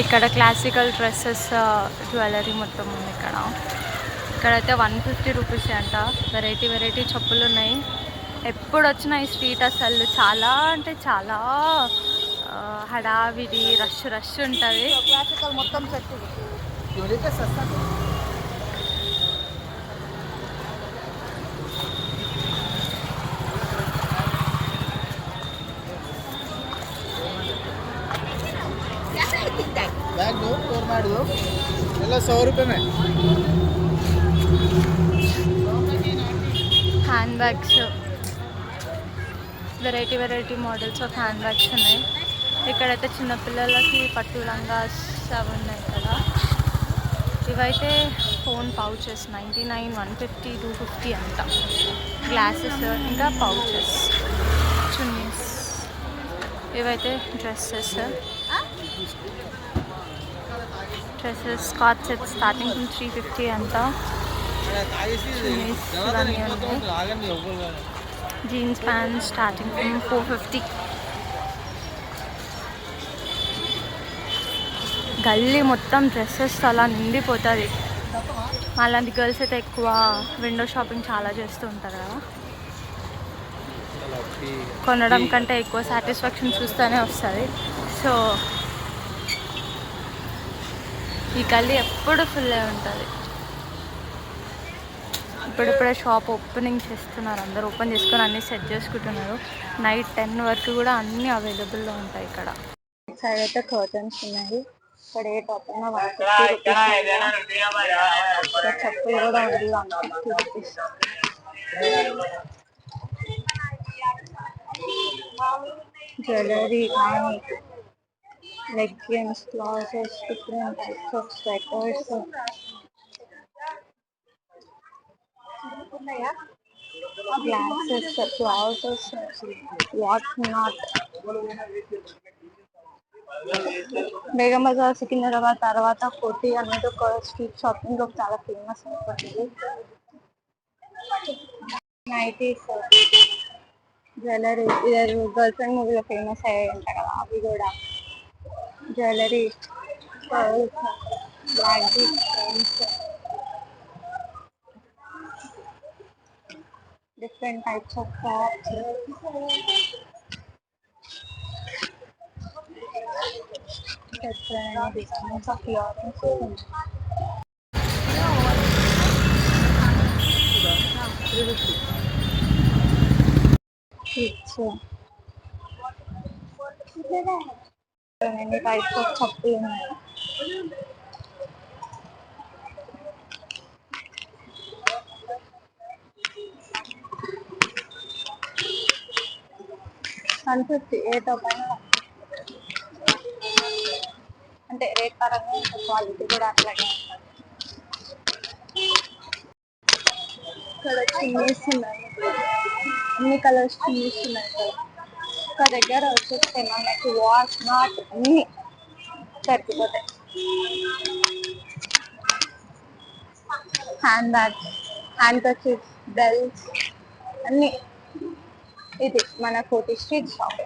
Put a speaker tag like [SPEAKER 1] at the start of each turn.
[SPEAKER 1] ఇక్కడ classical dresses jewellery మొత్తం ఉంది. ఇక్కడైతే 150 రూపీస్ అంట. వెరైటీ వెరైటీ చెప్పులు ఉన్నాయి. ఎప్పుడు వచ్చినా ఈ స్ట్రీట్ అసలు చాలా అంటే చాలా హడావిడి రష్ రష్ ఉంటుంది.
[SPEAKER 2] క్లాసికల్ మొత్తం సెట్ बैग दो और मैट दो ಎಲ್ಲ 100 ರೂಪಾಯಿ में
[SPEAKER 1] hand bags variety variety models of hand bags ఉన్నాయి. ఇక్కడైతే చిన్నపిల్లలకి పట్టు లంగాస్ అవి ఉన్నాయి కదా. ఇవైతే ఫోన్ పౌచెస్ 99, 150, 250 అంట. గ్లాసెస్ ఇంకా పౌచెస్, చున్నీస్. ఇవైతే dresses scotch set starting from 350 అంట. Jeans pant starting from 450. గల్లీ మొత్తం డ్రెస్సెస్ అలా నిండిపోతుంది. అలాంటి గర్ల్స్ అయితే ఎక్కువ విండో షాపింగ్ చాలా చేస్తూ ఉంటారు కదా. కొనడం కంటే ఎక్కువ సాటిస్ఫాక్షన్ చూస్తూనే వస్తుంది. సో ఈ గల్లీ ఎప్పుడు ఫుల్ ఉంటుంది. ఇప్పుడిప్పుడే షాప్ ఓపెనింగ్ చేస్తున్నారు. అందరూ ఓపెన్ చేసుకొని అన్నీ సెట్ చేసుకుంటున్నారు. నైట్ 10 వరకు కూడా అన్నీ అవైలబుల్లో ఉంటాయి ఇక్కడ. సైడ్ అయితే కర్టన్స్ ఉన్నాయి. ఇక్కడ ఏ టాప్ అయినా 150 రూపీస్. చెప్పులు కూడా ఉంది 150 రూపీస్. జ్యువెలరీ కానీ leggings, blouses, different types of sweaters, glasses, blouses, what not. Begum Bazar, Secunderabad తర్వాత కోటి అనేది ఒక స్ట్రీట్ షాపింగ్ చాలా ఫేమస్ అయిపోయింది. నైటీస్, జ్యువెలరీ గర్ల్ ఫ్రెండ్ మూవీలో ఫేమస్ అయ్యాయి అంట కదా. అవి కూడా jewellery, black beads, different types of tops, different designs of earrings. It's many types of చెప్పులు ఉన్నాయి. $150 ఏ టాప్ అయినా అంటే రేట్ పరంగా క్వాలిటీ కూడా అట్లాగే ఉంటుంది. ఇక్కడ చున్నీస్ ఉన్నాయి. అన్ని కలర్స్ చున్నీస్ ఉన్నాయి కదా. ఒక దగ్గర వచ్చేస్తే మనకి వాట్ నాట్ అన్ని సరిపోతాయి. Hand bags, hand kerchiefs, belts అన్నీ. ఇది మన కోటి స్ట్రీట్ షాప్.